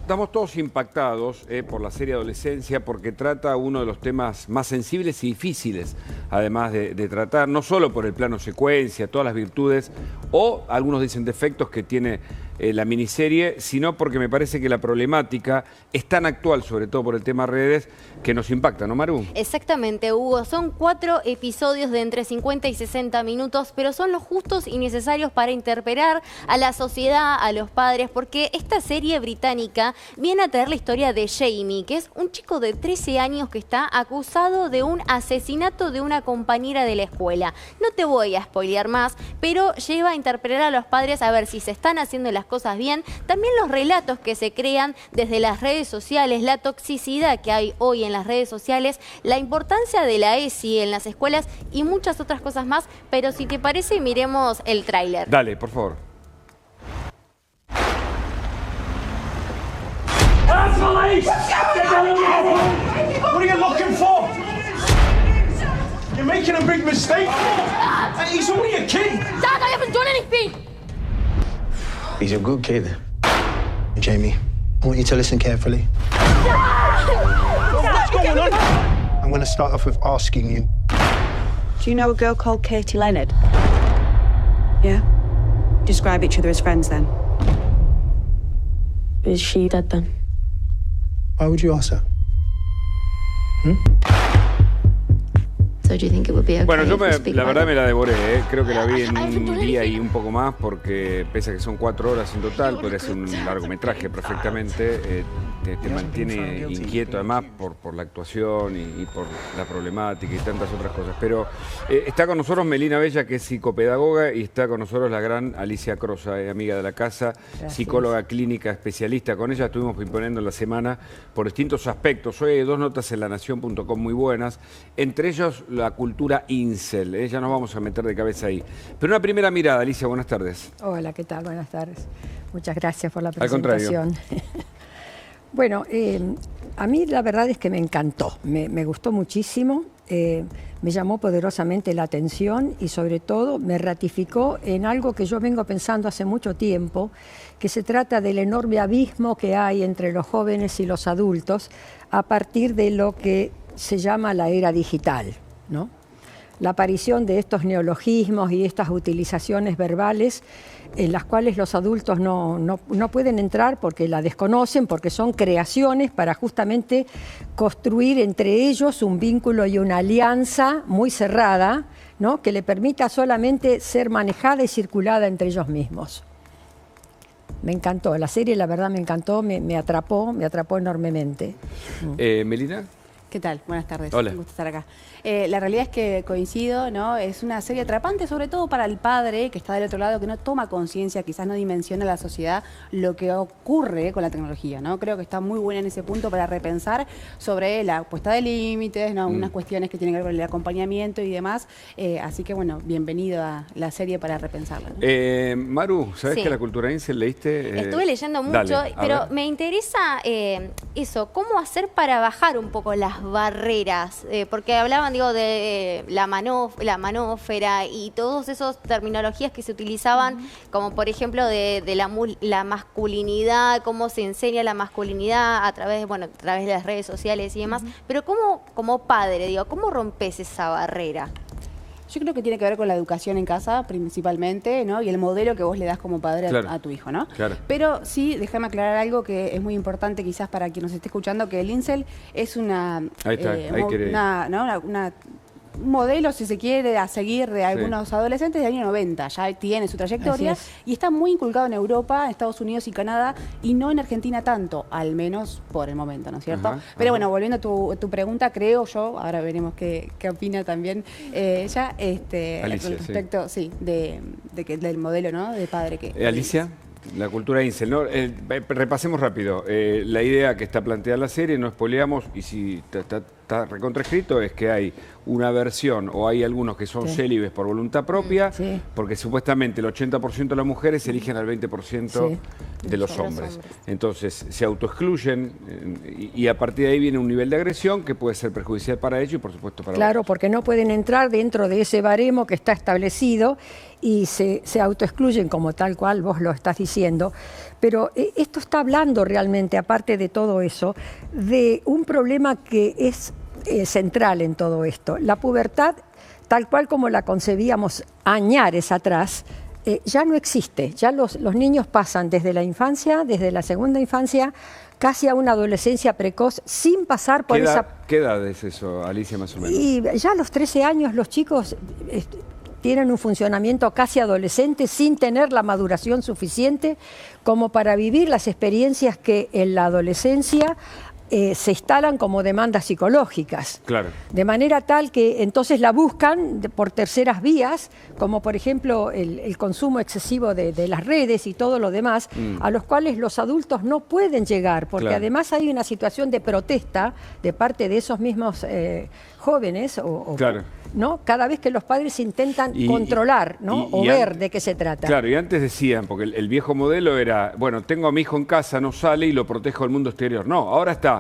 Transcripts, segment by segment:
Estamos todos impactados por la serie Adolescencia porque trata uno de los temas más sensibles y difíciles, además de tratar, no solo por el plano secuencia, todas las virtudes o algunos dicen defectos que tiene la miniserie, sino porque me parece que la problemática es tan actual, sobre todo por el tema redes, que nos impacta, ¿no, Maru? Exactamente, Hugo. Son 4 episodios de entre 50 y 60 minutos, pero son los justos y necesarios para interpelar a la sociedad, a los padres, porque esta serie británica viene a traer la historia de Jamie, que es un chico de 13 años que está acusado de un asesinato de una compañera de la escuela. No te voy a spoilear más, pero lleva a interpelar a los padres a ver si se están haciendo las cosas bien. También los relatos que se crean desde las redes sociales, la toxicidad que hay hoy en las redes sociales, la importancia de la ESI en las escuelas y muchas otras cosas más. Pero si te parece, miremos el tráiler. Dale, por favor. Police! What are you looking for? You're making a big mistake. He's only a kid. Dad, I haven't done anything! He's a good kid. Jamie, I want you to listen carefully. What's going on? I'm going to start off with asking you. Do you know a girl called Katie Leonard? Yeah? Describe each other as friends then. Is she dead then? Why would you ask her? So do you think it would be okay Bueno, yo if we speak la about verdad it? me la devoré, ¿eh? Creo que la vi en un día y un poco más porque pese a que son 4 horas en total, podría ser un largometraje perfectamente, te mantiene inquieto además por la actuación y por la problemática y tantas otras cosas. Pero está con nosotros Melina Bella, que es psicopedagoga, y está con nosotros la gran Alicia Crosa, amiga de la casa, psicóloga clínica especialista. Con ella estuvimos imponiendo en la semana por distintos aspectos. Hoy hay 2 notas en lanación.com muy buenas, entre ellos la cultura incel, ya nos vamos a meter de cabeza ahí. Pero una primera mirada, Alicia, buenas tardes. Hola, ¿qué tal? Buenas tardes. Muchas gracias por la Al contrario. presentación. Bueno, a mí la verdad es que me encantó, me gustó muchísimo, me llamó poderosamente la atención y sobre todo me ratificó en algo que yo vengo pensando hace mucho tiempo, que se trata del enorme abismo que hay entre los jóvenes y los adultos a partir de lo que se llama la era digital, ¿no? La aparición de estos neologismos y estas utilizaciones verbales en las cuales los adultos no pueden entrar porque la desconocen, porque son creaciones para justamente construir entre ellos un vínculo y una alianza muy cerrada, ¿no? Que le permita solamente ser manejada y circulada entre ellos mismos. Me encantó, la serie la verdad me encantó, me atrapó enormemente. Melina. ¿Qué tal? Buenas tardes. Hola. Un gusto estar acá. La realidad es que coincido, ¿no? Es una serie atrapante, sobre todo para el padre que está del otro lado, que no toma conciencia, quizás no dimensiona a la sociedad lo que ocurre con la tecnología, ¿no? Creo que está muy buena en ese punto para repensar sobre la puesta de límites, ¿no? Unas cuestiones que tienen que ver con el acompañamiento y demás. Así que, bueno, bienvenido a la serie para repensarla, ¿no? Maru, ¿sabes Sí. que la cultura incel leíste? Estuve leyendo mucho, Dale, a pero ver. me interesa eso, cómo hacer para bajar un poco las barreras, porque hablaban, digo, de la manósfera y todas esas terminologías que se utilizaban, como por ejemplo de la masculinidad, cómo se enseña la masculinidad a través de las redes sociales y demás, pero cómo, como padre, digo, ¿cómo rompes esa barrera? Yo creo que tiene que ver con la educación en casa, principalmente, ¿no? Y el modelo que vos le das como padre Claro. a tu hijo, ¿no? Claro. Pero sí, déjame aclarar algo que es muy importante quizás para quien nos esté escuchando, que el incel es una... Ahí está, ahí quería ir. Un modelo, si se quiere, a seguir de algunos adolescentes del año 90. Ya tiene su trayectoria Así es. y está muy inculcado en Europa, en Estados Unidos y Canadá, y no en Argentina tanto, al menos por el momento, ¿no es cierto? Ajá, Pero ajá. bueno, volviendo a tu pregunta, creo yo, ahora veremos qué opina también ella, Alicia, respecto, del modelo, ¿no? De padre que... Alicia, la cultura incel, ¿no? Repasemos rápido. La idea que está planteada en la serie, no spoileamos, y si está recontraescrito es que hay una versión, o hay algunos que son célibes por voluntad propia, porque supuestamente el 80% de las mujeres eligen al 20% de los hombres. Entonces se autoexcluyen y a partir de ahí viene un nivel de agresión que puede ser perjudicial para ellos y por supuesto para Claro, otros. porque no pueden entrar dentro de ese baremo que está establecido y se autoexcluyen como tal cual vos lo estás diciendo. Pero esto está hablando realmente, aparte de todo eso, de un problema que es central en todo esto. La pubertad, tal cual como la concebíamos añares atrás, ya no existe. Ya los niños pasan desde la infancia, desde la segunda infancia, casi a una adolescencia precoz, sin pasar por esa... ¿Qué edad es eso, Alicia, más o menos? Y ya a los 13 años los chicos tienen un funcionamiento casi adolescente sin tener la maduración suficiente como para vivir las experiencias que en la adolescencia se instalan como demandas psicológicas. Claro. De manera tal que entonces la buscan por terceras vías, como por ejemplo el consumo excesivo de las redes y todo lo demás, a los cuales los adultos no pueden llegar, porque además hay una situación de protesta de parte de esos mismos jóvenes, ¿no? Cada vez que los padres intentan controlar, ¿no? O ver de qué se trata. Claro, y antes decían, porque el viejo modelo era, bueno, tengo a mi hijo en casa, no sale y lo protejo del mundo exterior. No, ahora está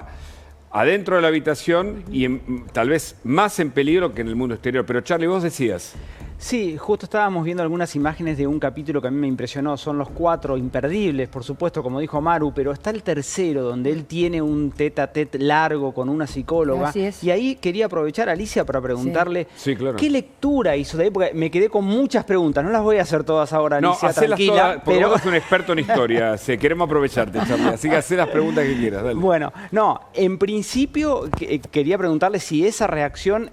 adentro de la habitación y tal vez más en peligro que en el mundo exterior. Pero Charlie, vos decías... Sí, justo estábamos viendo algunas imágenes de un capítulo que a mí me impresionó. Son los 4 imperdibles, por supuesto, como dijo Maru, pero está el tercero, donde él tiene un tete-a-tete largo con una psicóloga. Así es. Y ahí quería aprovechar a Alicia para preguntarle claro, qué lectura hizo de ahí, porque me quedé con muchas preguntas. No las voy a hacer todas ahora, Alicia, tranquila. Todas, porque vos sos un experto en historia. Queremos aprovecharte, Charlie. Así que haz las preguntas que quieras. Dale. Bueno, no, en principio quería preguntarle si esa reacción...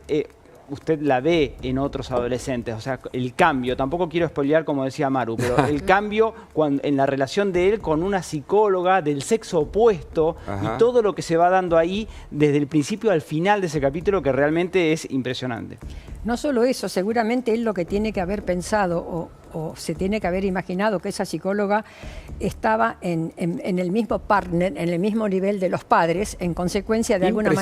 usted la ve en otros adolescentes, o sea, el cambio, tampoco quiero spoilear como decía Maru, pero el cambio en la relación de él con una psicóloga del sexo opuesto y todo lo que se va dando ahí desde el principio al final de ese capítulo que realmente es impresionante. No solo eso, seguramente él lo que tiene que haber pensado o se tiene que haber imaginado que esa psicóloga estaba en el mismo partner, en el mismo nivel de los padres, en consecuencia de alguna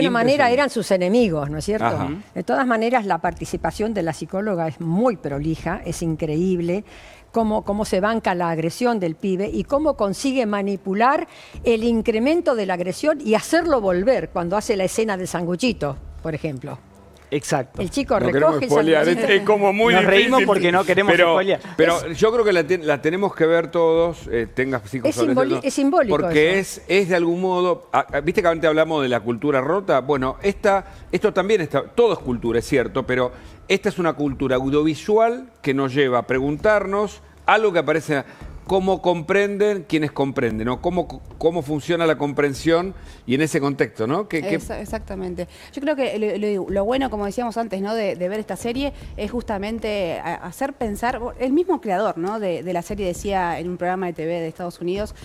manera eran sus enemigos, ¿no es cierto? De todas maneras, la participación de la psicóloga es muy prolija, es increíble. Cómo se banca la agresión del pibe y cómo consigue manipular el incremento de la agresión y hacerlo volver cuando hace la escena del sanguchito, por ejemplo. Exacto. El chico recoge el sanguchito. Es como muy Nos difícil. reímos porque no queremos spoilear. Pero yo creo que la tenemos que ver todos, tengas hijos es simbólico porque eso. es de algún modo... Viste que antes hablamos de la cultura rota. Bueno, esto también está... Todo es cultura, es cierto, pero esta es una cultura audiovisual que nos lleva a preguntarnos algo que aparece... ¿Cómo comprenden quienes comprenden? ¿No? ¿Cómo funciona la comprensión y en ese contexto? ¿No? Exactamente. Yo creo que lo bueno, como decíamos antes, ¿no? de ver esta serie es justamente hacer pensar, el mismo creador, ¿no? de la serie decía en un programa de TV de Estados Unidos,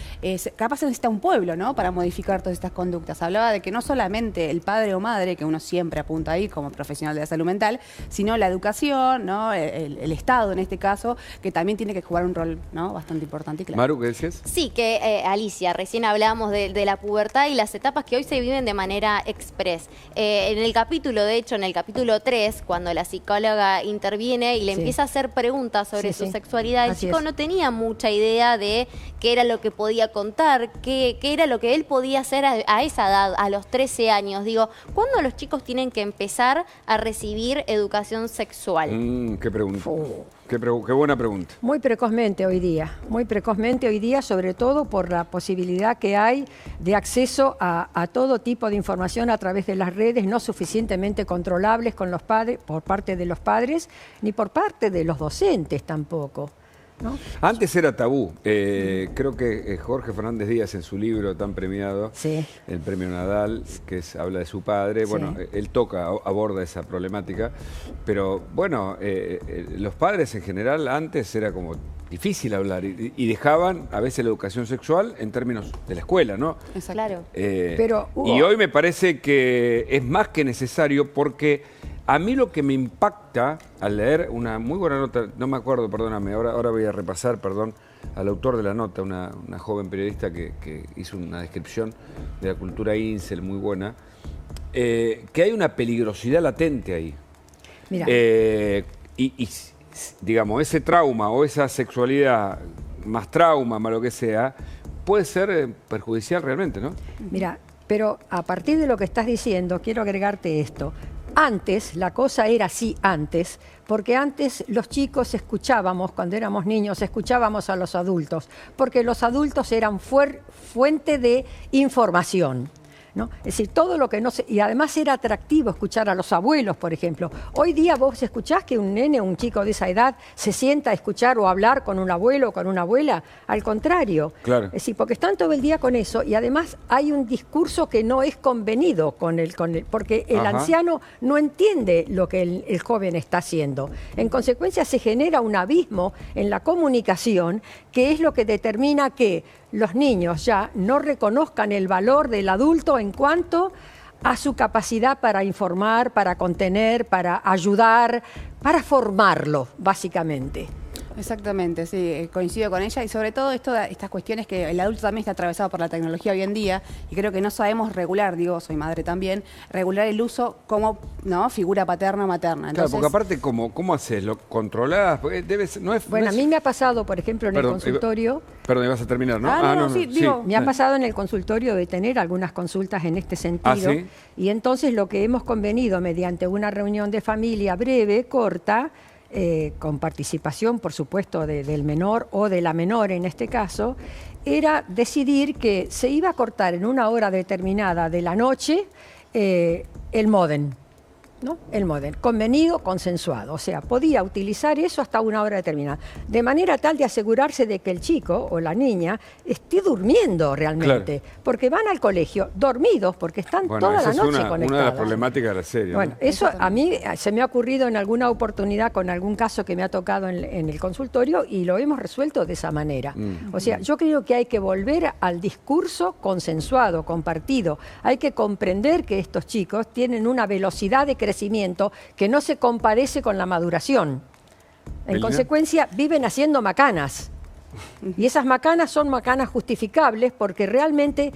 capaz se necesita un pueblo, ¿no? para modificar todas estas conductas. Hablaba de que no solamente el padre o madre, que uno siempre apunta ahí como profesional de la salud mental, sino la educación, ¿no? el Estado en este caso, que también tiene que jugar un rol, ¿no? bastante importante. Claro. Maru, ¿qué decías? Sí, que Alicia, recién hablábamos de la pubertad y las etapas que hoy se viven de manera express. En el capítulo, de hecho, en el capítulo 3, cuando la psicóloga interviene y le empieza a hacer preguntas sobre su sexualidad, el chico no tenía mucha idea de qué era lo que podía contar, qué era lo que él podía hacer a esa edad, a los 13 años. Digo, ¿cuándo los chicos tienen que empezar a recibir educación sexual? Qué pregunta. Qué buena pregunta. Muy precozmente hoy día, sobre todo por la posibilidad que hay de acceso a todo tipo de información a través de las redes, no suficientemente controlables con los padres, por parte de los padres, ni por parte de los docentes tampoco. ¿No? Antes era tabú. Creo que Jorge Fernández Díaz en su libro tan premiado, el Premio Nadal, que habla de su padre, bueno, él aborda esa problemática, pero bueno, los padres en general antes era como difícil hablar y dejaban a veces la educación sexual en términos de la escuela, ¿no? Claro. Y hoy me parece que es más que necesario porque... A mí lo que me impacta al leer una muy buena nota, no me acuerdo, perdóname, ahora voy a repasar, perdón, al autor de la nota, una joven periodista que hizo una descripción de la cultura incel muy buena, que hay una peligrosidad latente ahí. Mira. Digamos, ese trauma o esa sexualidad, más trauma, más lo que sea, puede ser perjudicial realmente, ¿no? Mira, pero a partir de lo que estás diciendo, quiero agregarte esto. Antes, la cosa era así antes, porque antes los chicos escuchábamos, cuando éramos niños, escuchábamos a los adultos, porque los adultos eran fuente de información, ¿no? Es decir, todo lo que no se... Y además era atractivo escuchar a los abuelos, por ejemplo. Hoy día vos escuchás que un nene, un chico de esa edad, se sienta a escuchar o a hablar con un abuelo o con una abuela. Al contrario. Claro. Es decir, porque están todo el día con eso y además hay un discurso que no es convenido porque el anciano no entiende lo que el joven está haciendo. En consecuencia, se genera un abismo en la comunicación que es lo que determina que los niños ya no reconozcan el valor del adulto en cuanto a su capacidad para informar, para contener, para ayudar, para formarlo, básicamente. Exactamente, sí, coincido con ella y sobre todo estas cuestiones que el adulto también está atravesado por la tecnología hoy en día y creo que no sabemos regular, digo, soy madre también, regular el uso como figura paterna o materna. Claro, Entonces, porque aparte, ¿cómo haces? ¿Lo controlás? Porque a mí me ha pasado, por ejemplo, en el consultorio... Perdón, ibas a terminar, ¿no? Me ha pasado en el consultorio de tener algunas consultas en este sentido. ¿Sí? Y entonces lo que hemos convenido mediante una reunión de familia breve, corta, con participación, por supuesto, del menor o de la menor en este caso, era decidir que se iba a cortar en una hora determinada de la noche el módem. ¿No? El módem, convenido, consensuado, o sea, podía utilizar eso hasta una hora determinada, de manera tal de asegurarse de que el chico o la niña esté durmiendo realmente, porque van al colegio dormidos, porque están toda la noche conectados. Una de las problemáticas de la serie. Bueno, ¿no? eso a mí se me ha ocurrido en alguna oportunidad con algún caso que me ha tocado en el consultorio y lo hemos resuelto de esa manera. O sea, yo creo que hay que volver al discurso consensuado, compartido. Hay que comprender que estos chicos tienen una velocidad de crecimiento que no se compadece con la maduración. En consecuencia, viven haciendo macanas. Y esas macanas son macanas justificables porque realmente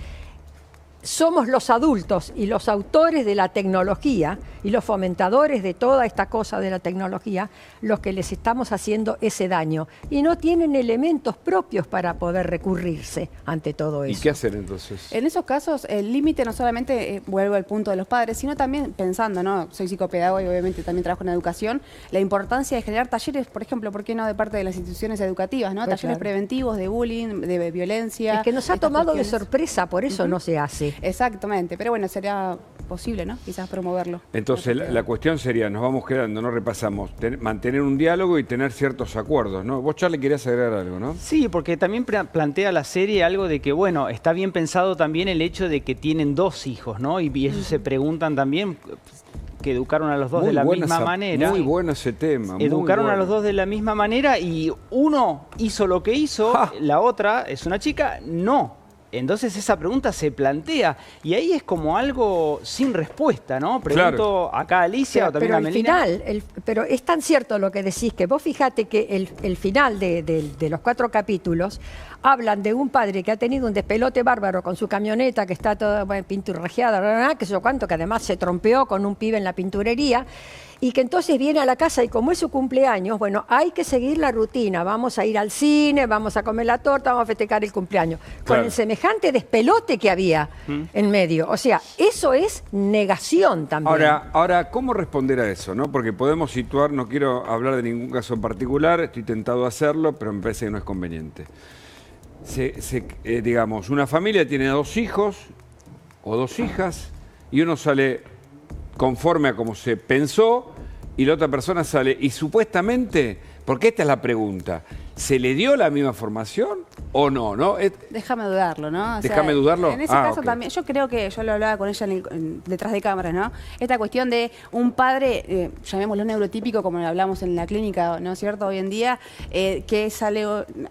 somos los adultos y los autores de la tecnología y los fomentadores de toda esta cosa de la tecnología los que les estamos haciendo ese daño y no tienen elementos propios para poder recurrirse ante todo eso. ¿Y qué hacer entonces? En esos casos el límite no solamente vuelvo al punto de los padres, sino también pensando, ¿no? Soy psicopedagoga y obviamente también trabajo en educación, la importancia de generar talleres, por ejemplo, ¿por qué no de parte de las instituciones educativas, ¿no? Talleres preventivos de bullying, de violencia. Es que nos ha tomado de sorpresa, por eso no se hace. Exactamente, pero bueno, sería posible, ¿no? Quizás promoverlo. Entonces, la cuestión sería, nos vamos quedando, no repasamos, mantener un diálogo y tener ciertos acuerdos, ¿no? Vos, Charlie, querías agregar algo, ¿no? Sí, porque también plantea la serie algo de que, bueno, está bien pensado también el hecho de que tienen 2 hijos, ¿no? Y ellos se preguntan también que educaron a los 2 de la misma manera. Muy bueno ese tema. Educaron a los 2 de la misma manera y uno hizo lo que hizo, la otra es una chica, no. Entonces esa pregunta se plantea y ahí es como algo sin respuesta, ¿no? Pregunto acá a Alicia o también a Melina. Pero es tan cierto lo que decís que vos fijate que el final de los 4 capítulos hablan de un padre que ha tenido un despelote bárbaro con su camioneta que está toda pinturrajeada, que sé yo cuánto, que además se trompeó con un pibe en la pinturería. Y que entonces viene a la casa y como es su cumpleaños, bueno, hay que seguir la rutina. Vamos a ir al cine, vamos a comer la torta, vamos a festejar el cumpleaños. Claro. Con el semejante despelote que había en medio. O sea, eso es negación también. Ahora, ¿cómo responder a eso, no? Porque podemos situar, no quiero hablar de ningún caso en particular, estoy tentado a hacerlo, pero me parece que no es conveniente. Digamos, una familia tiene 2 hijos o 2 hijas y uno sale conforme a como se pensó y la otra persona sale y supuestamente, porque esta es la pregunta, ¿se le dio la misma formación o no? Déjame dudarlo, ¿no? O Déjame dudarlo. En ese caso también, yo creo que yo lo hablaba con ella detrás de cámaras, ¿no? Esta cuestión de un padre, llamémoslo neurotípico, como lo hablamos en la clínica, ¿no es cierto? Hoy en día, que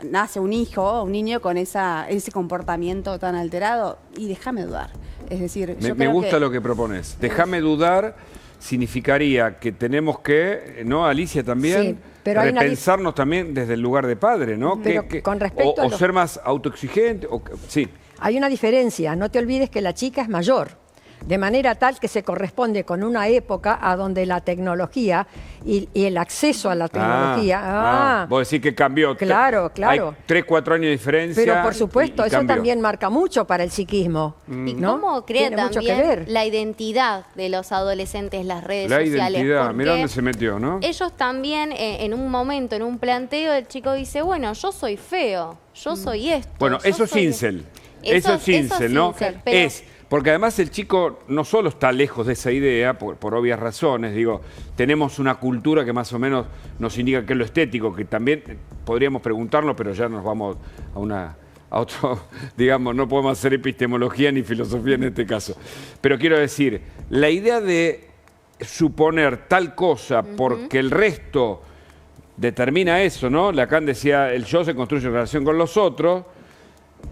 nace un hijo, un niño con ese comportamiento tan alterado y déjame dudar. Es decir, me gusta lo que propones. Déjame dudar significaría que tenemos que, ¿no, Alicia, también? Sí, pero repensarnos también desde el lugar de padre, ¿no? Pero con respecto ser más autoexigente. Sí. Hay una diferencia. No te olvides que la chica es mayor. de manera tal que se corresponde con una época a donde la tecnología y el acceso a la tecnología... Vos decís que cambió. Claro, claro. Hay 3, 4 años de diferencia. Pero por supuesto, y eso cambió. también marca mucho para el psiquismo. ¿Y ¿no? cómo crea Tiene mucho que también ver. la identidad de los adolescentes, las redes La sociales? identidad, Porque mirá dónde se metió, ¿no? ellos también, en un momento, en un planteo, el chico dice, bueno, yo soy feo, yo soy esto. Bueno, yo eso es soy incel. Eso Eso es incel, ¿no? incel, pero- Porque además el chico no solo está lejos de esa idea, por obvias razones, digo, tenemos una cultura que más o menos nos indica que es lo estético, que también podríamos preguntarlo, pero ya nos vamos a otro, digamos, no podemos hacer epistemología ni filosofía en este caso. Pero quiero decir, la idea de suponer tal cosa porque el resto determina eso, ¿no? Lacan decía, el yo se construye en relación con los otros.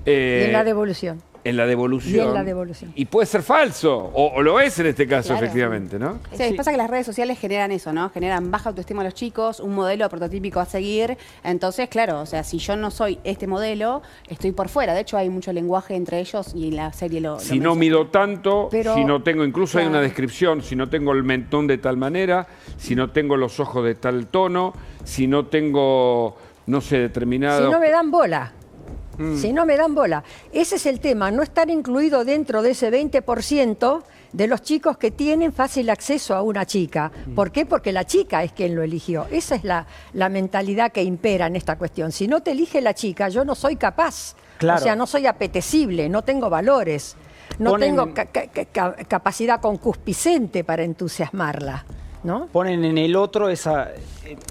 Y en la devolución. En la devolución. Y en la devolución. Y puede ser falso, o lo es en este caso, Claro. efectivamente, ¿no? Sí, pasa que las redes sociales generan eso, ¿no? Generan baja autoestima a los chicos, un modelo prototípico a seguir. Entonces, claro, o sea, si yo no soy este modelo, estoy por fuera. De hecho, hay mucho lenguaje entre ellos y en la serie lo Si no menciona. mido tanto, Pero- si no tengo, incluso hay una Claro. descripción, si no tengo el mentón de tal manera, si no tengo los ojos de tal tono, si no tengo, no sé, determinado... Si no me dan bola. Si no me dan bola. Ese es el tema, no estar incluido dentro de ese 20% de los chicos que tienen fácil acceso a una chica. ¿Por qué? Porque la chica es quien lo eligió. Esa es la mentalidad que impera en esta cuestión. Si no te elige la chica, yo no soy capaz. Claro. O sea, no soy apetecible, no tengo valores, no Ponen- tengo capacidad concupiscente para entusiasmarla, ¿no? Ponen en el otro esa,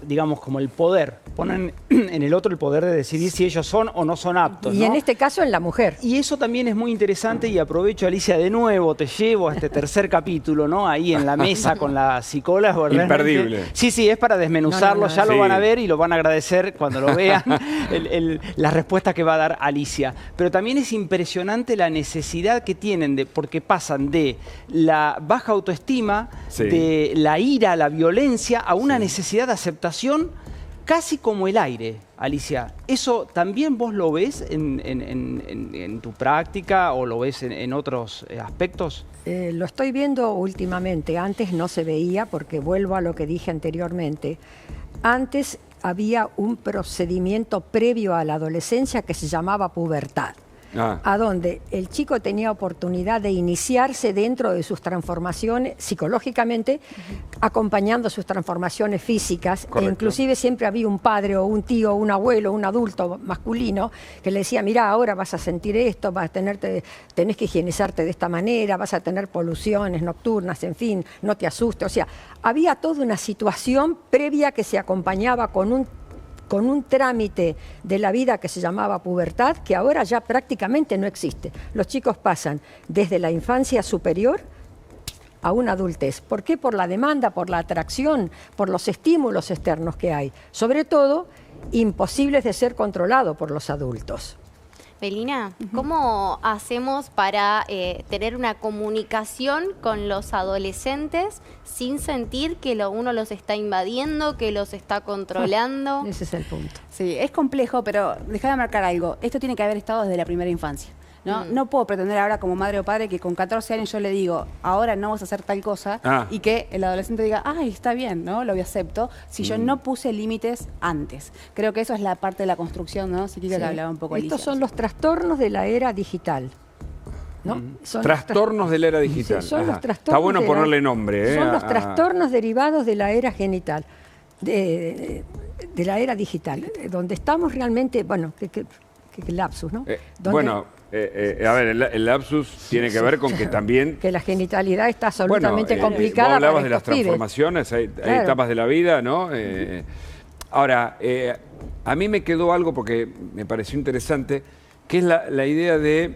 digamos, como el poder. Ponen en el otro el poder de decidir si ellos son o no son aptos, Y ¿no? en este caso en la mujer. Y eso también es muy interesante y aprovecho, Alicia, de nuevo, te llevo a este tercer capítulo, ¿no? Ahí en la mesa con la psicóloga. realmente. Imperdible. Sí, sí, es para desmenuzarlo, No, no, no. ya lo Sí. van a ver y lo van a agradecer cuando lo vean, la respuesta que va a dar Alicia. Pero también es impresionante la necesidad que tienen, porque pasan de la baja autoestima, Sí. de la ira, la violencia, a una necesidad de aceptación casi como el aire, Alicia. ¿Eso también vos lo ves en tu práctica o lo ves en otros aspectos? Lo estoy viendo últimamente, antes no se veía porque vuelvo a lo que dije anteriormente. Antes había un procedimiento previo a la adolescencia que se llamaba pubertad, a donde el chico tenía oportunidad de iniciarse dentro de sus transformaciones psicológicamente, acompañando sus transformaciones físicas. E Correcto. inclusive siempre había un padre o un tío, un abuelo, un adulto masculino que le decía, mira, ahora vas a sentir esto, tenés que higienizarte de esta manera, vas a tener poluciones nocturnas, en fin, no te asustes. O sea, había toda una situación previa que se acompañaba con un trámite de la vida que se llamaba pubertad, que ahora ya prácticamente no existe. Los chicos pasan desde la infancia superior a una adultez. ¿Por qué? Por la demanda, por la atracción, por los estímulos externos que hay. Sobre todo, imposibles de ser controlados por los adultos. Belina, ¿cómo hacemos para tener una comunicación con los adolescentes sin sentir que uno los está invadiendo, que los está controlando? Ese es el punto. Sí, es complejo, pero déjame marcar algo. Esto tiene que haber estado desde la primera infancia. ¿No? No puedo pretender ahora como madre o padre que con 14 años yo le digo, ahora no vas a hacer tal cosa, y que el adolescente diga, ay, está bien, ¿no? Lo acepto, si yo no puse límites antes. Creo que eso es la parte de la construcción, ¿no? Psíquica que hablaba un poco Alicia. Estos son los trastornos de la era digital, ¿no? Son Trastornos de la era digital. Sí, son Ajá. los trastornos Está bueno de la- ponerle nombre. Son los a- trastornos derivados de la era genital, de la era digital, donde estamos realmente, bueno, que lapsus, ¿no? Donde- Bueno, a ver, el lapsus tiene que ver con que también... que la genitalidad está absolutamente Bueno, complicada. vos hablabas para de las estos pibes. transformaciones, hay Claro. etapas de la vida, ¿no? Ahora, a mí me quedó algo porque me pareció interesante, que es la idea de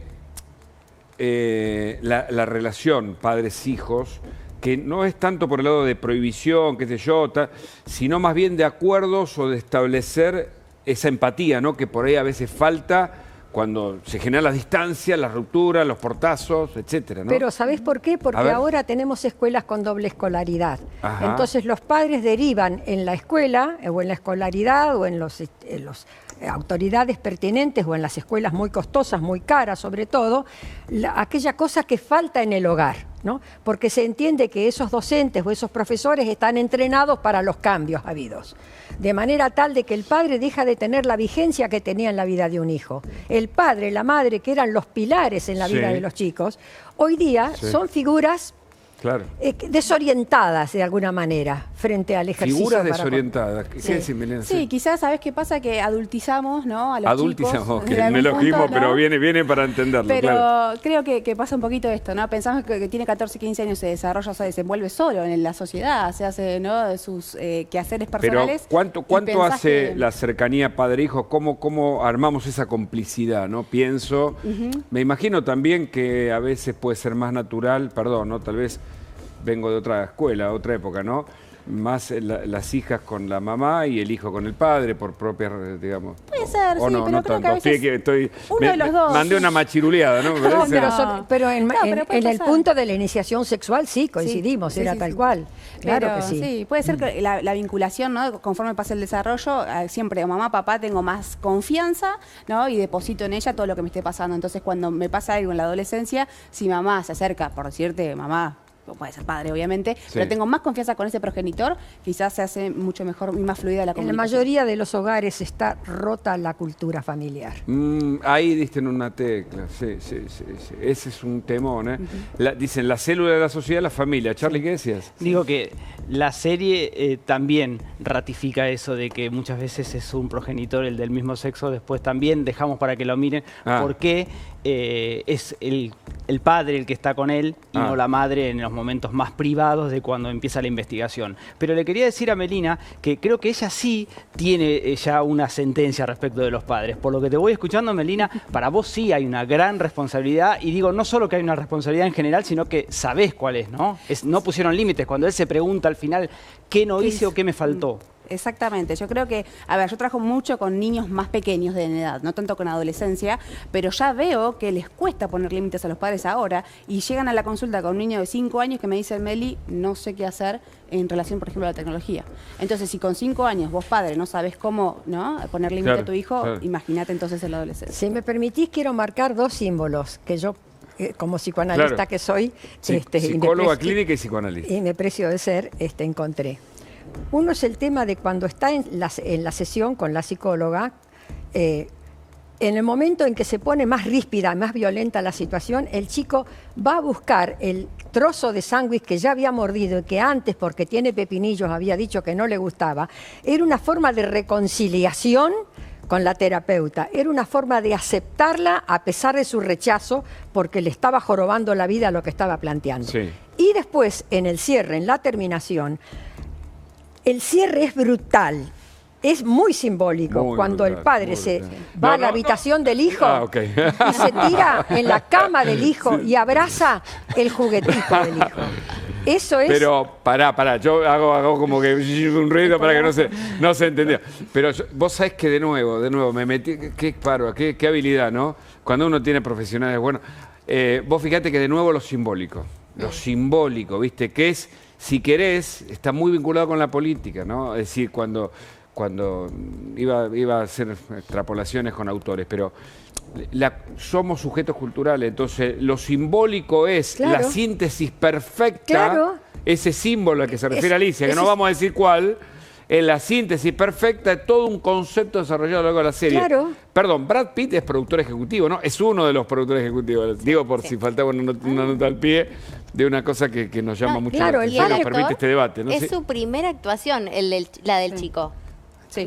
la relación padres-hijos, que no es tanto por el lado de prohibición, qué sé yo, sino más bien de acuerdos o de establecer esa empatía, ¿no? Que por ahí a veces falta cuando se generan las distancias, las rupturas, los portazos, etcétera, ¿no? Pero ¿sabés por qué? A Porque ver. ahora tenemos escuelas con doble escolaridad. Ajá. Entonces los padres derivan en la escuela o en la escolaridad o en autoridades pertinentes o en las escuelas muy costosas, muy caras sobre todo, aquella cosa que falta en el hogar, ¿no? Porque se entiende que esos docentes o esos profesores están entrenados para los cambios habidos, de manera tal de que el padre deja de tener la vigencia que tenía en la vida de un hijo. El padre, la madre, que eran los pilares en la vida de los chicos, hoy día son figuras desorientadas de alguna manera frente al ejercicio. Figuras desorientadas. ¿Qué decís, Milena? Sí, quizás, ¿sabes qué pasa? Que adultizamos, ¿no? A los adultizamos, chicos, que un elogismo, ¿no? Pero viene para entenderlo. Pero creo que pasa un poquito esto, ¿no? Pensamos que tiene 14, 15 años, se desarrolla, se desenvuelve solo en la sociedad, se hace, ¿no? Sus quehaceres personales. Pero ¿cuánto hace la cercanía padre-hijo? ¿Cómo armamos esa complicidad, no? Pienso, me imagino también que a veces puede ser más natural, perdón, ¿no? Tal vez vengo de otra escuela, otra época, ¿no? Más las hijas con la mamá y el hijo con el padre, por propias, digamos. Puede ser, o sí, no, pero no creo tanto. que uno de los dos. Mandé una machiruleada, ¿no? Pero en el punto de la iniciación sexual sí coincidimos, era tal cual. Claro pero, que sí. Sí, puede ser que la vinculación, ¿no? Conforme pasa el desarrollo, siempre mamá, papá, tengo más confianza, ¿no? Y deposito en ella todo lo que me esté pasando. Entonces, cuando me pasa algo en la adolescencia, si mamá se acerca, por decirte, mamá, puede ser padre, obviamente, pero tengo más confianza con ese progenitor, quizás se hace mucho mejor y más fluida la comunicación. En la mayoría de los hogares está rota la cultura familiar. Ahí diste en una tecla, sí. Ese es un temón, ¿eh? Dicen, la célula de la sociedad, la familia. Charlie, ¿qué decías? Digo que la serie también ratifica eso de que muchas veces es un progenitor el del mismo sexo, después también dejamos para que lo miren, porque es el padre el que está con él y no la madre en los momentos más privados de cuando empieza la investigación. Pero le quería decir a Melina que creo que ella sí tiene ya una sentencia respecto de los padres. Por lo que te voy escuchando, Melina, para vos sí hay una gran responsabilidad, y digo, no solo que hay una responsabilidad en general, sino que sabés cuál es, ¿no? No pusieron límites. Cuando él se pregunta al final, ¿qué no hice o qué me faltó? Exactamente, yo creo que, a ver, yo trabajo mucho con niños más pequeños de edad, no tanto con adolescencia, pero ya veo que les cuesta poner límites a los padres ahora, y llegan a la consulta con un niño de 5 años que me dice, Meli, no sé qué hacer en relación, por ejemplo, a la tecnología. Entonces, si con 5 años vos, padre, no sabés cómo, ¿no?, poner límite a tu hijo, imagínate entonces en la adolescencia. Si me permitís, quiero marcar 2 símbolos que yo, como psicoanalista que soy, psicóloga clínica y psicoanalista, y me precio de ser, encontré. Uno es el tema de cuando está en la sesión con la psicóloga, en el momento en que se pone más ríspida, más violenta la situación, el chico va a buscar el trozo de sándwich que ya había mordido y que antes, porque tiene pepinillos, había dicho que no le gustaba. Era una forma de reconciliación con la terapeuta. Era una forma de aceptarla a pesar de su rechazo, porque le estaba jorobando la vida a lo que estaba planteando. Sí. Y después, en el cierre, en la terminación, el cierre es brutal, es muy simbólico. Cuando el padre va a la habitación del hijo y se tira en la cama del hijo y abraza el juguetito del hijo. Eso es... Pero pará, yo hago como que un ruido para que no se entendiera. Pero vos sabés que de nuevo, me metí, qué habilidad, ¿no? Cuando uno tiene profesionales, bueno, vos fíjate que de nuevo lo simbólico, ¿viste? Que es... Si querés, está muy vinculado con la política, ¿no? Es decir, cuando iba a hacer extrapolaciones con autores, pero somos sujetos culturales, entonces lo simbólico es la síntesis perfecta, ese símbolo al que se refiere Alicia, que no vamos a decir cuál, es la síntesis perfecta de todo un concepto desarrollado a lo largo de la serie. Perdón, Brad Pitt es productor ejecutivo, ¿no? Es uno de los productores ejecutivos. Digo por si faltaba una nota al pie de una cosa que nos llama mucho la atención, nos permite este debate, ¿no? Es su primera actuación, la del chico.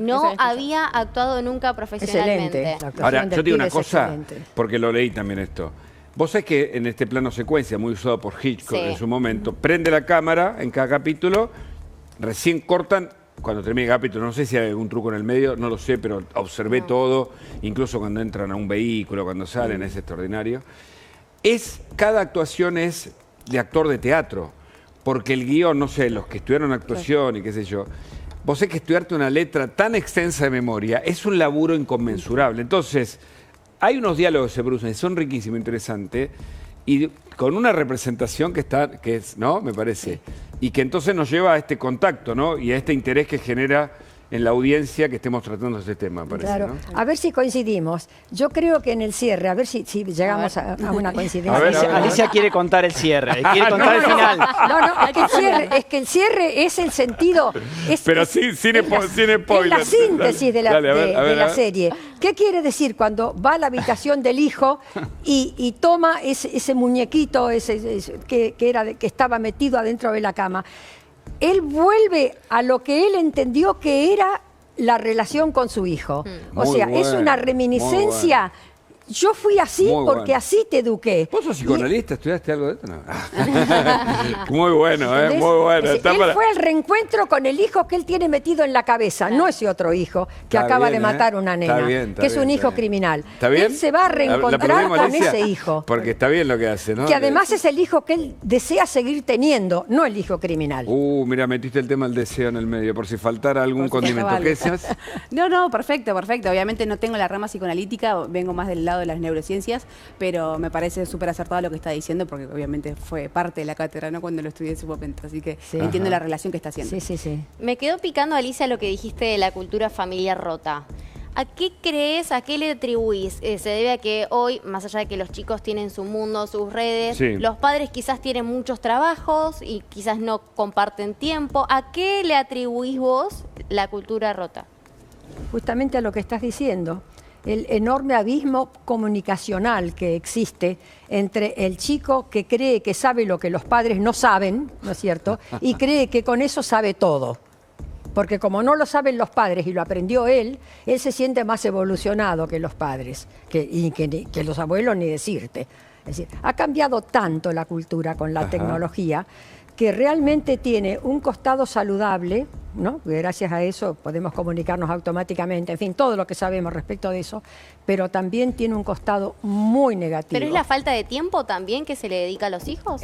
No había actuado nunca profesionalmente. Ahora, yo digo una cosa, porque lo leí también esto. Vos sabés que en este plano secuencia, muy usado por Hitchcock en su momento, prende la cámara en cada capítulo, recién cortan. Cuando termina el capítulo, no sé si hay algún truco en el medio, no lo sé, pero observé todo, incluso cuando entran a un vehículo, cuando salen, es extraordinario. Cada actuación es de actor de teatro, porque el guión, no sé, los que estudiaron actuación y qué sé yo, vos sabés que estudiarte una letra tan extensa de memoria es un laburo inconmensurable. Entonces, hay unos diálogos que se producen, son riquísimos, interesantes, y con una representación que es, ¿no? Me parece. Y que entonces nos lleva a este contacto, ¿no? Y a este interés que genera en la audiencia que estemos tratando este tema, parece, Claro, ¿no? a ver si coincidimos. Yo creo que en el cierre, a ver si llegamos a una coincidencia. A ver, Alicia quiere contar el cierre, quiere contar el final. No, es que el cierre es el sentido. Pero sin spoiler. Es la síntesis de la, Dale, a ver, de a ver, la a ver. serie. ¿Qué quiere decir cuando va a la habitación del hijo y toma ese muñequito que estaba metido adentro de la cama? Él vuelve a lo que él entendió que era la relación con su hijo. O Muy sea, es bueno, una muy reminiscencia. Yo fui así Muy porque bueno. así te eduqué. ¿Vos sos psicoanalista? ¿Estudiaste algo de esto? No. Muy bueno, ¿Entendés? muy bueno. Es Está decir, él fue al reencuentro con el hijo que él tiene metido en la cabeza, no ese otro hijo que Está acaba bien, de matar ¿eh? una Está nena, bien, está que es un bien, hijo está bien. criminal. ¿Está bien? Él se va a ¿La reencontrar perdimos, con Alicia? ese hijo. Porque está bien lo que hace, ¿no? Que además es el hijo que él desea seguir teniendo, no el hijo criminal. Mira, metiste el tema del deseo en el medio, por si faltara algún Por si condimento. faltaba ¿Qué algo. decías? No, perfecto. Obviamente no tengo la rama psicoanalítica, vengo más del lado de las neurociencias, pero me parece súper acertado lo que está diciendo, porque obviamente fue parte de la cátedra, ¿no? Cuando lo estudié en su momento, así que Sí. entiendo Ajá. la relación que está haciendo. Sí. Me quedó picando, Alicia, lo que dijiste de la cultura familiar rota. ¿A qué crees, a qué le atribuís? ¿Se debe a que hoy, más allá de que los chicos tienen su mundo, sus redes, Sí. los padres quizás tienen muchos trabajos y quizás no comparten tiempo? ¿A qué le atribuís vos la cultura rota? Justamente a lo que estás diciendo, el enorme abismo comunicacional que existe entre el chico que cree que sabe lo que los padres no saben, ¿no es cierto? Y cree que con eso sabe todo. Porque como no lo saben los padres y lo aprendió él se siente más evolucionado que los padres, que los abuelos ni decirte. Es decir, ha cambiado tanto la cultura con la Ajá. tecnología que realmente tiene un costado saludable, ¿no? Gracias a eso podemos comunicarnos automáticamente, en fin, todo lo que sabemos respecto de eso, pero también tiene un costado muy negativo. ¿Pero es la falta de tiempo también que se le dedica a los hijos?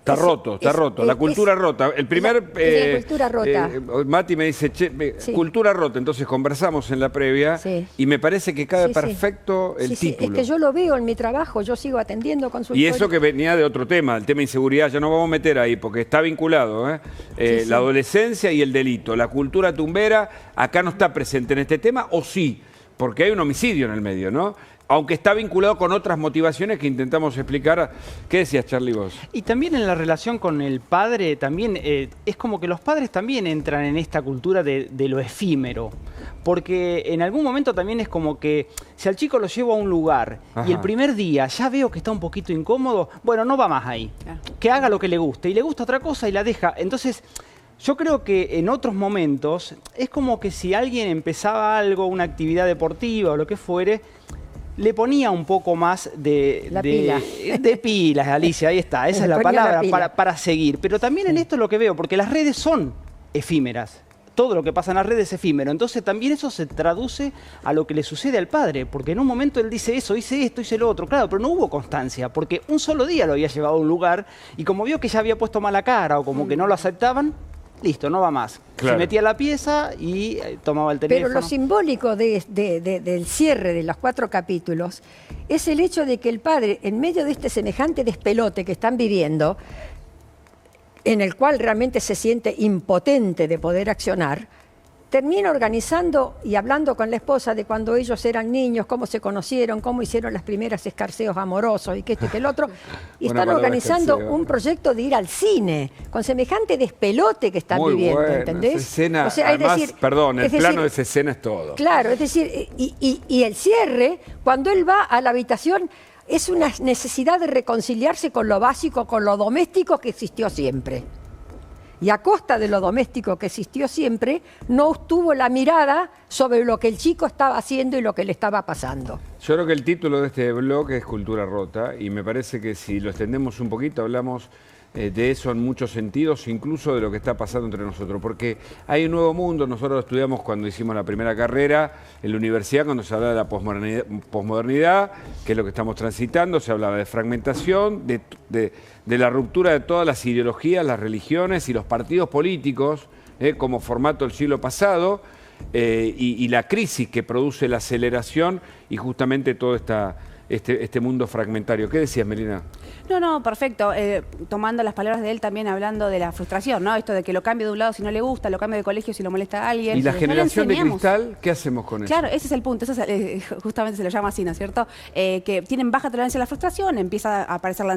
Está roto, la cultura rota. El primer... la cultura rota. Mati me dice, Sí. cultura rota, entonces conversamos en la previa Sí. y me parece que cabe Sí, sí. perfecto el Sí, título. es que yo lo veo en mi trabajo, yo sigo atendiendo consultorios. Y eso que venía de otro tema, el tema de inseguridad, ya no vamos a meter ahí porque está vinculado, ¿eh? Sí, sí. La adolescencia y el delito. La cultura tumbera acá no está presente en este tema, o sí, porque hay un homicidio en el medio, ¿no? Aunque está vinculado con otras motivaciones que intentamos explicar. ¿Qué decías, Charly, vos? Y también en la relación con el padre, también es como que los padres también entran en esta cultura de lo efímero. Porque en algún momento también es como que si al chico lo llevo a un lugar y el Ajá. primer día ya veo que está un poquito incómodo, bueno, no va más ahí. Claro. Que haga lo que le guste. Y le gusta otra cosa y la deja. Entonces, yo creo que en otros momentos es como que si alguien empezaba algo, una actividad deportiva o lo que fuere, le ponía un poco más de pilas, Alicia, ahí está, esa es la Le ponía la palabra, pila. para seguir. Pero también en esto es lo que veo, porque las redes son efímeras. Todo lo que pasa en las redes es efímero. Entonces también eso se traduce a lo que le sucede al padre, porque en un momento él dice eso, hice esto, hice lo otro. Claro, pero no hubo constancia, porque un solo día lo había llevado a un lugar y como vio que ya había puesto mala cara o como que no lo aceptaban, listo, no va más. Claro. Se metía a la pieza y tomaba el teléfono. Pero lo simbólico del cierre de los 4 capítulos es el hecho de que el padre, en medio de este semejante despelote que están viviendo, en el cual realmente se siente impotente de poder accionar, termina organizando y hablando con la esposa de cuando ellos eran niños, cómo se conocieron, cómo hicieron las primeras escarceos amorosos y que esto y que el otro, y Buena están palabra, organizando escarceo. un proyecto de ir al cine, con semejante despelote que están Muy viviendo, buena, ¿entendés? esa escena, O sea, es además, decir, perdón, el es decir, plano de esa escena es todo. Claro, es decir, y el cierre, cuando él va a la habitación, es una necesidad de reconciliarse con lo básico, con lo doméstico que existió siempre. Y a costa de lo doméstico que existió siempre, no tuvo la mirada sobre lo que el chico estaba haciendo y lo que le estaba pasando. Yo creo que el título de este blog es Cultura Rota y me parece que si lo extendemos un poquito hablamos de eso en muchos sentidos, incluso de lo que está pasando entre nosotros, porque hay un nuevo mundo. Nosotros lo estudiamos cuando hicimos la primera carrera en la universidad, cuando se hablaba de la posmodernidad, que es lo que estamos transitando, se hablaba de fragmentación, de la ruptura de todas las ideologías, las religiones y los partidos políticos como formato del siglo pasado, y la crisis que produce la aceleración y justamente toda este mundo fragmentario. ¿Qué decías, Melina? No, perfecto. Tomando las palabras de él también hablando de la frustración, ¿no? Esto de que lo cambio de un lado si no le gusta, lo cambio de colegio si lo molesta a alguien. ¿Y la No le generación de enseñamos. cristal, qué hacemos con eso? Claro, ese es el punto, eso es, justamente se lo llama así, ¿no es cierto? Que tienen baja tolerancia a la frustración, empieza a aparecer la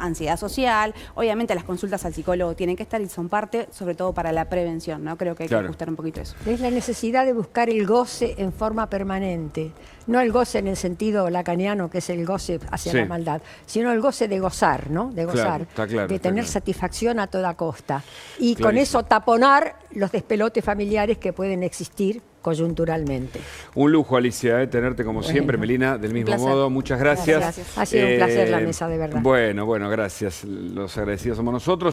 ansiedad social, obviamente las consultas al psicólogo tienen que estar y son parte, sobre todo para la prevención, ¿no? Creo que hay que ajustar un poquito eso. Es la necesidad de buscar el goce en forma permanente, no el goce en el sentido lacaniano, que es el goce hacia la maldad, sino el goce de gozar, ¿no? De gozar, está claro, de tener claro. satisfacción a toda costa. Y Clarísimo. con eso taponar los despelotes familiares que pueden existir coyunturalmente. Un lujo, Alicia, tenerte como siempre, Melina, del mismo placer. modo. Muchas gracias. Gracias. Ha sido un placer la mesa, de verdad. Bueno, gracias. Los agradecidos somos nosotros.